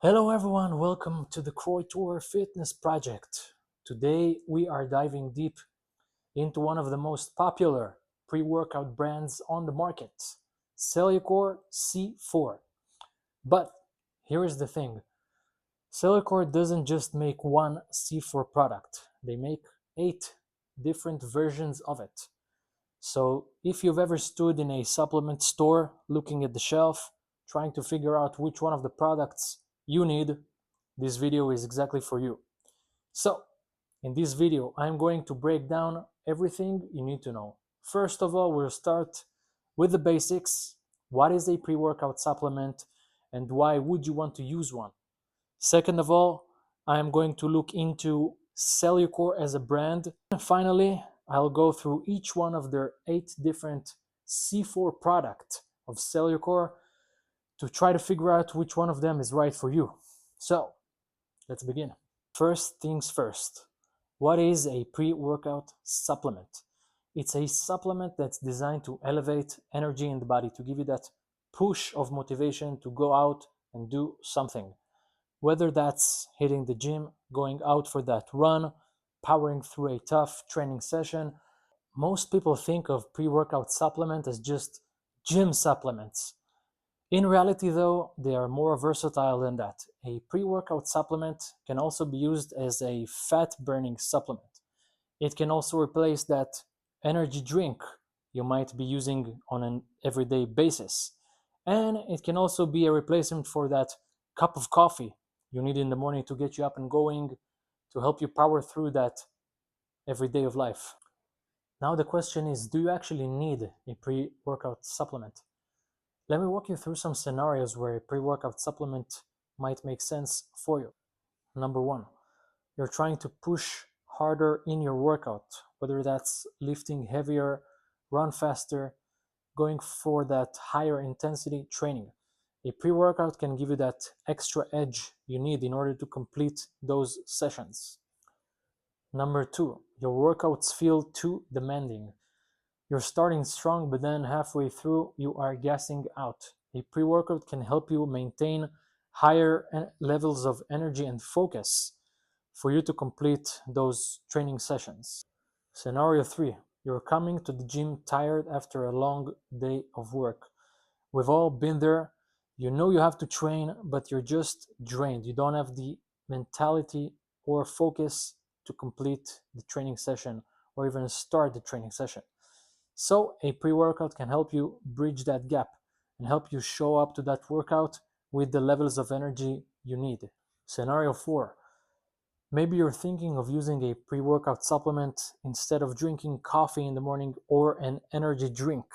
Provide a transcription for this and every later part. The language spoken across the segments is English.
Hello everyone, welcome to the C4 Fitness Project. Today we are diving deep into one of the most popular pre-workout brands on the market, Cellucor C4. But here is the thing, Cellucor doesn't just make one C4 product, they make 8 different versions of it. So if you've ever stood in a supplement store looking at the shelf, trying to figure out which one of the products you need, this video is exactly for you. So in this video, I'm going to break down everything you need to know. First of all, we'll start with the basics. What is a pre-workout supplement and why would you want to use one? Second of all, I'm going to look into Cellucor as a brand. And finally, I'll go through each one of their 8 different C4 products of Cellucor to try to figure out which one of them is right for you. So, let's begin. First things first, what is a pre-workout supplement? It's a supplement that's designed to elevate energy in the body, to give you that push of motivation to go out and do something. Whether that's hitting the gym, going out for that run, powering through a tough training session. Most people think of pre-workout supplement as just gym supplements. In reality, though, they are more versatile than that. A pre-workout supplement can also be used as a fat-burning supplement. It can also replace that energy drink you might be using on an everyday basis. And it can also be a replacement for that cup of coffee you need in the morning to get you up and going, to help you power through that every day of life. Now the question is, do you actually need a pre-workout supplement? Let me walk you through some scenarios where a pre-workout supplement might make sense for you. Number one, you're trying to push harder in your workout, whether that's lifting heavier, run faster, going for that higher intensity training. A pre-workout can give you that extra edge you need in order to complete those sessions. Number two, your workouts feel too demanding. You're starting strong, but then halfway through, you are gassing out. A pre-workout can help you maintain higher levels of energy and focus for you to complete those training sessions. Scenario 3. You're coming to the gym tired after a long day of work. We've all been there. You know you have to train, but you're just drained. You don't have the mentality or focus to complete the training session or even start the training session. So a pre-workout can help you bridge that gap and help you show up to that workout with the levels of energy you need. Scenario 4. Maybe you're thinking of using a pre-workout supplement instead of drinking coffee in the morning or an energy drink.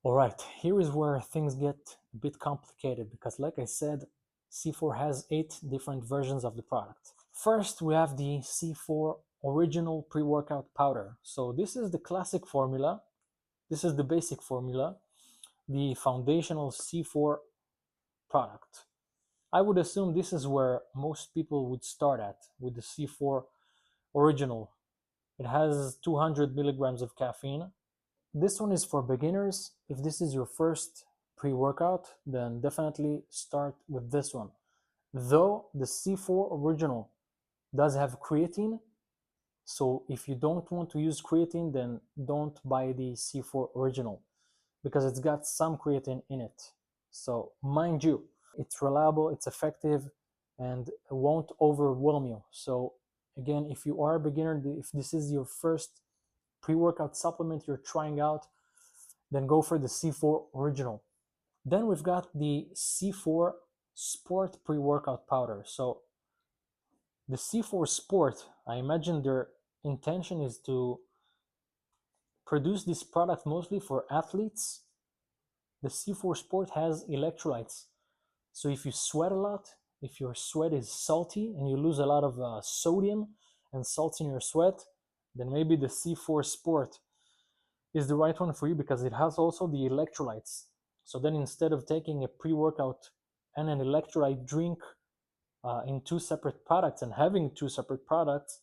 All right, here is where things get a bit complicated because, like I said, C4 has 8 different versions of the product. First, we have the C4 original pre-workout powder. So this is the classic formula. This is the basic formula, the foundational C4 product. I would assume this is where most people would start at with the C4 original. It has 200 milligrams of caffeine. This one is for beginners. If this is your first pre-workout, then definitely start with this one. Though the C4 original does have creatine, so if you don't want to use creatine, then don't buy the C4 original because it's got some creatine in it. So mind you, it's reliable, it's effective, and it won't overwhelm you. So again, if you are a beginner, if this is your first pre-workout supplement you're trying out, then go for the C4 original. Then we've got the C4 Sport pre-workout powder. So the C4 Sport, I imagine their intention is to produce this product mostly for athletes. The C4 Sport has electrolytes. So if you sweat a lot, if your sweat is salty and you lose a lot of sodium and salts in your sweat, then maybe the C4 Sport is the right one for you because it has also the electrolytes. So then instead of taking a pre-workout and an electrolyte drink in 2 separate products and having 2 separate products,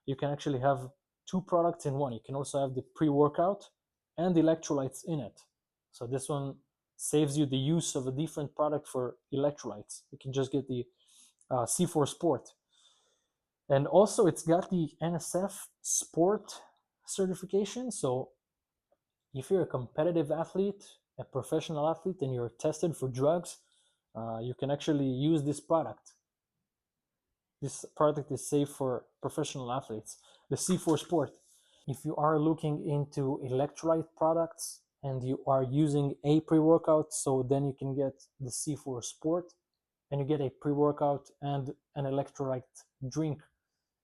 you can actually have 2 products in one. You can also have the pre-workout and the electrolytes in it. So this one saves you the use of a different product for electrolytes. You can just get the C4 Sport. And also it's got the NSF Sport certification. So if you're a competitive athlete, a professional athlete, and you're tested for drugs, you can actually use this product. This product is safe for professional athletes, the C4 Sport. If you are looking into electrolyte products and you are using a pre-workout, so then you can get the C4 Sport and you get a pre-workout and an electrolyte drink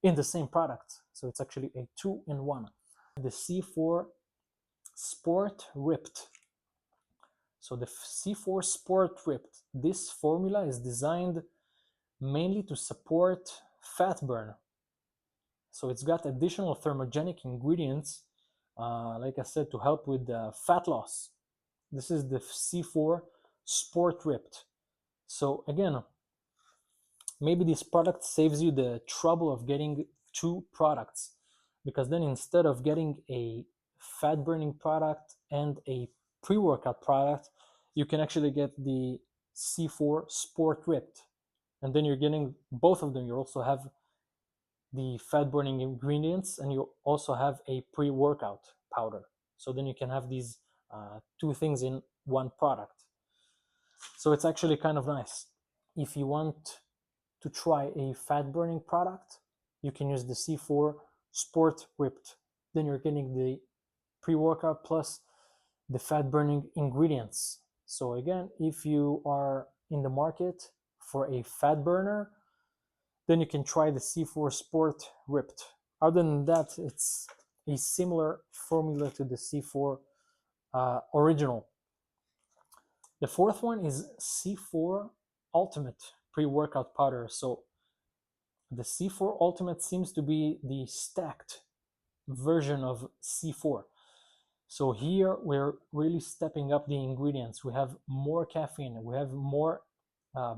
in the same product. So it's actually a 2-in-1. The C4 Sport Ripped. So the C4 Sport Ripped, this formula is designed mainly to support fat burn. So it's got additional thermogenic ingredients, like I said, to help with fat loss. This is the C4 Sport Ripped. So again, maybe this product saves you the trouble of getting two products, because then instead of getting a fat burning product and a pre-workout product, you can actually get the C4 Sport Ripped, and then you're getting both of them. You also have the fat burning ingredients and you also have a pre-workout powder, so then you can have these two things in one product. So it's actually kind of nice. If you want to try a fat burning product, you can use the C4 Sport Ripped. Then you're getting the pre-workout plus the fat burning ingredients. So again, if you are in the market for a fat burner, then you can try the C4 Sport Ripped. Other than that, it's a similar formula to the C4 original. The fourth one is C4 Ultimate pre-workout powder. So the C4 Ultimate seems to be the stacked version of C4. So here we're really stepping up the ingredients. We have more caffeine, we have more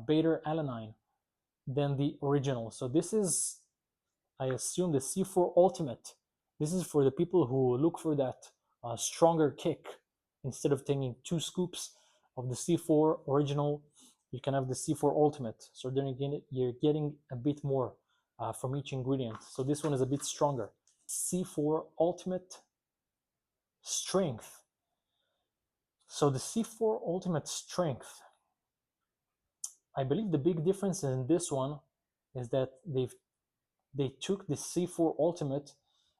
beta-alanine than the original. So this is, I assume, the C4 Ultimate. This is for the people who look for that stronger kick. Instead of taking 2 scoops of the C4 original, you can have the C4 Ultimate. So then again, you're getting a bit more from each ingredient. So this one is a bit stronger. C4 Ultimate Strength. So the C4 Ultimate Strength, I believe the big difference in this one is that they took the C4 Ultimate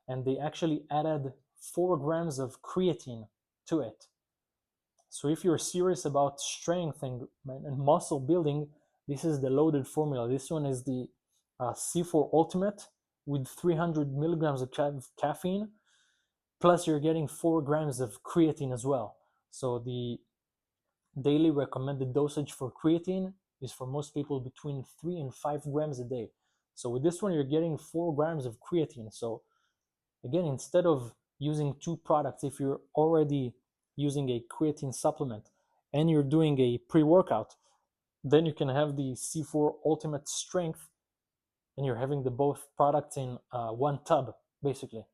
and they actually added 4 grams of creatine to it. So if you're serious about strength and muscle building, this is the loaded formula. This one is the C4 Ultimate with 300 milligrams of caffeine, plus you're getting 4 grams of creatine as well. So the daily recommended dosage for creatine is for most people between 3 and 5 grams a day. So with this one, you're getting 4 grams of creatine. So again, instead of using 2 products, if you're already using a creatine supplement and you're doing a pre-workout, then you can have the C4 Ultimate Strength and you're having the both products in one tub, basically.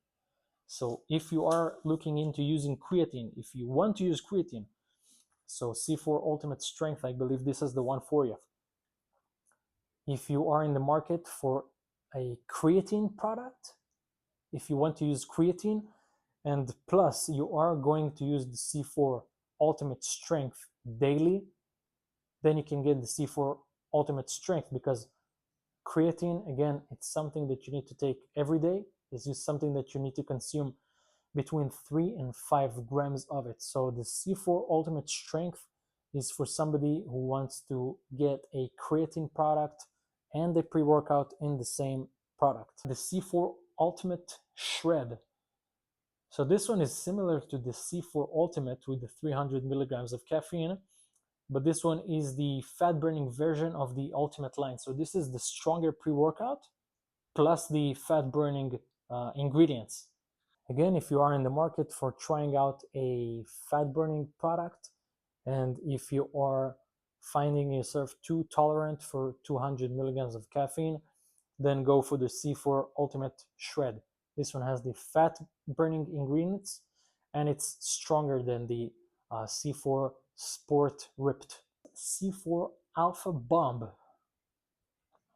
So if you are looking into using creatine, if you want to use creatine, so C4 Ultimate Strength, I believe this is the one for you. If you are in the market for a creatine product, if you want to use creatine, and plus you are going to use the C4 Ultimate Strength daily, then you can get the C4 Ultimate Strength, because creatine, again, it's something that you need to take every day. It's just something that you need to consume between 3 and 5 grams of it. So the C4 Ultimate Strength is for somebody who wants to get a creatine product and a pre-workout in the same product. The C4 Ultimate Shred. So this one is similar to the C4 Ultimate with the 300 milligrams of caffeine, but this one is the fat burning version of the Ultimate line. So this is the stronger pre-workout plus the fat burning ingredients. Again, if you are in the market for trying out a fat burning product, and if you are finding yourself too tolerant for 200 milligrams of caffeine, then go for the C4 Ultimate Shred. This one has the fat burning ingredients and it's stronger than the C4 Sport Ripped. C4 Alpha Bomb.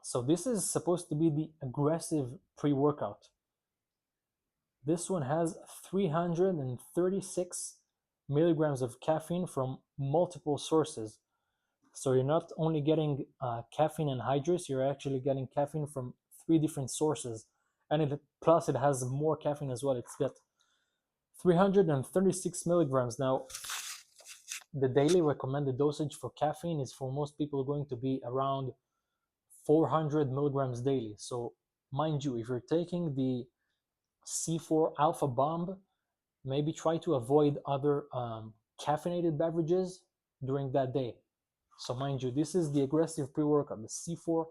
So this is supposed to be the aggressive pre-workout. This one has 336 milligrams of caffeine from multiple sources. So you're not only getting caffeine and hydrous, you're actually getting caffeine from 3 different sources. And plus it has more caffeine as well. It's got 336 milligrams. Now, the daily recommended dosage for caffeine is for most people going to be around 400 milligrams daily. So mind you, if you're taking the C4 Alpha Bomb, maybe try to avoid other caffeinated beverages during that day. So mind you, this is the aggressive pre-workout, the C4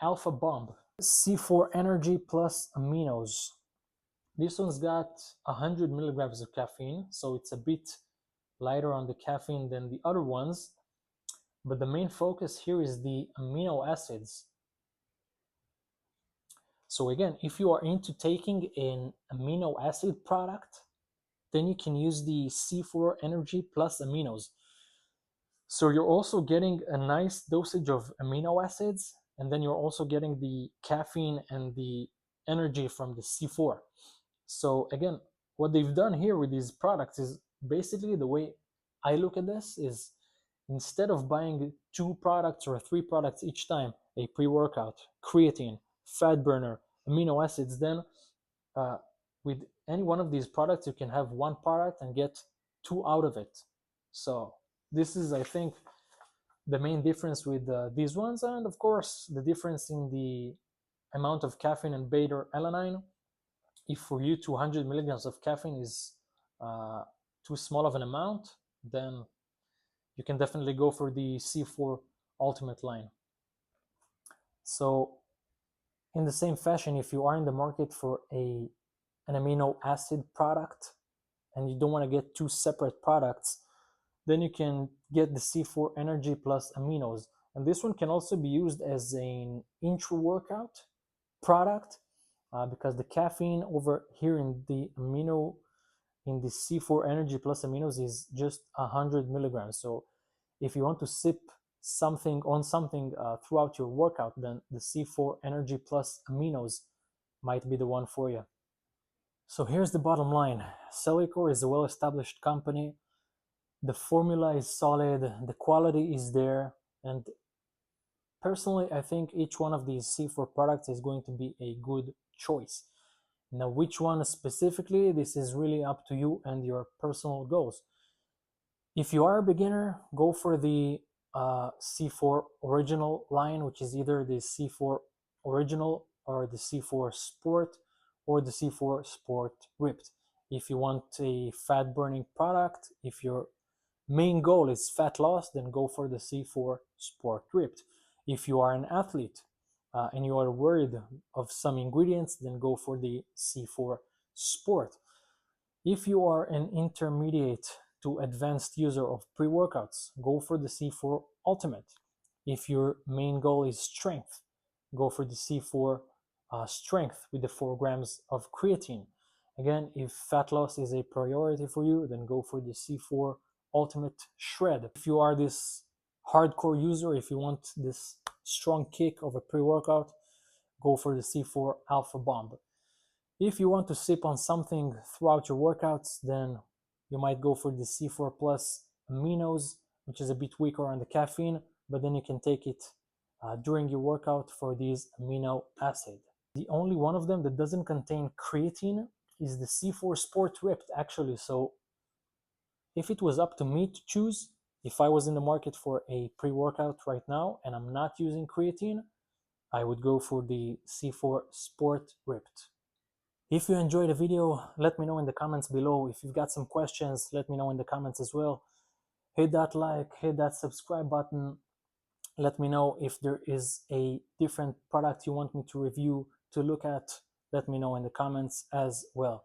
Alpha Bomb. C4 Energy Plus Aminos. This one's got 100 milligrams of caffeine, so it's a bit lighter on the caffeine than the other ones. But the main focus here is the amino acids. So again, if you are into taking an amino acid product, then you can use the C4 Energy Plus Aminos. So you're also getting a nice dosage of amino acids, and then you're also getting the caffeine and the energy from the C4. So again, what they've done here with these products is basically, the way I look at this is, instead of buying 2 products or 3 products each time, a pre-workout, creatine, fat burner, amino acids, then with any one of these products, you can have 1 product and get 2 out of it. So this is, I think, the main difference with these ones. And of course, the difference in the amount of caffeine and beta-alanine. If for you 200 milligrams of caffeine is too small of an amount, then you can definitely go for the C4 Ultimate line. So in the same fashion, if you are in the market for an amino acid product and you don't want to get 2 separate products, then you can get the C4 Energy Plus Aminos. And this one can also be used as an intra-workout product, because the caffeine over here in the C4 Energy Plus Aminos is just 100 milligrams. So if you want to sip something throughout your workout, then the C4 Energy Plus Aminos might be the one for you. So here's the bottom line. Cellucor is a well-established company. The formula is solid, the quality is there, and personally, I think each one of these C4 products is going to be a good choice. Now, which one specifically, this is really up to you and your personal goals. If you are a beginner, go for the C4 Original line, which is either the C4 Original or the C4 Sport or the C4 Sport Ripped. If you want a fat burning product, if your main goal is fat loss, then go for the C4 Sport Ripped. If you are an athlete and you are worried of some ingredients, then go for the C4 Sport. If you are an intermediate to advanced user of pre-workouts, go for the C4 Ultimate. If your main goal is strength, go for the C4 Strength with the 4 grams of creatine. Again, if fat loss is a priority for you, then go for the C4 Ultimate Shred. If you are this hardcore user, if you want this strong kick of a pre-workout, go for the C4 Alpha Bomb. If you want to sip on something throughout your workouts, then you might go for the C4 Plus Aminos, which is a bit weaker on the caffeine, but then you can take it during your workout for these amino acid. The only one of them that doesn't contain creatine is the C4 Sport Ripped, actually. So if it was up to me to choose, if I was in the market for a pre-workout right now and I'm not using creatine, I would go for the C4 Sport Ripped. If you enjoyed the video, let me know in the comments below. If you've got some questions, let me know in the comments as well. Hit that like, hit that subscribe button. Let me know if there is a different product you want me to review, to look at. Let me know in the comments as well.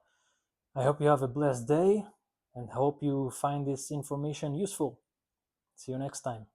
I hope you have a blessed day and hope you find this information useful. See you next time.